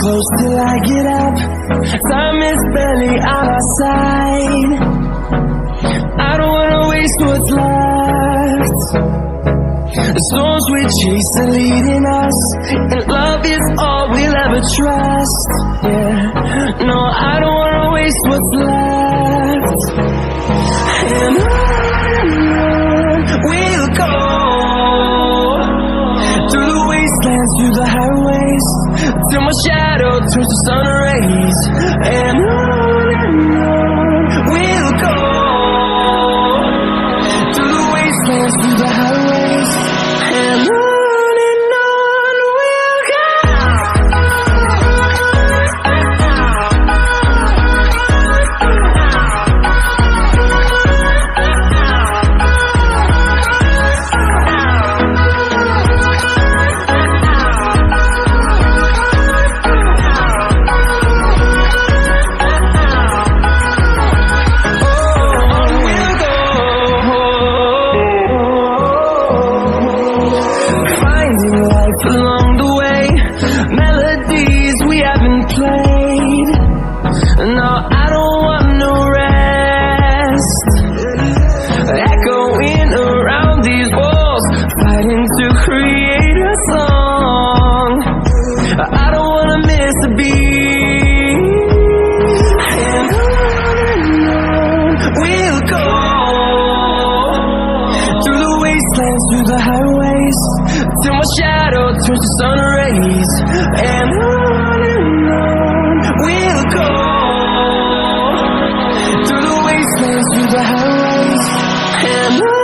close till I get up. Time is barely on our side. I don't wanna waste what's left. The storms we chase are leading us, and love is all we'll ever trust. Yeah, no, I don't wanna waste what's left. And on we'll go, through the wastelands, through the highways, till my shadow turns to sun rays. And on we'll go, through the wastelands, through the highways, and on we'll go. Along the way, melodies we haven't played. No, I don't want no rest. Echoing around these walls, fighting to create a song. I don't wanna miss a beat. And on we'll go, through the wastelands, through the highways, till my shadow turns to sun rays. And on we'll go, through the wastelands, through the highways, and on.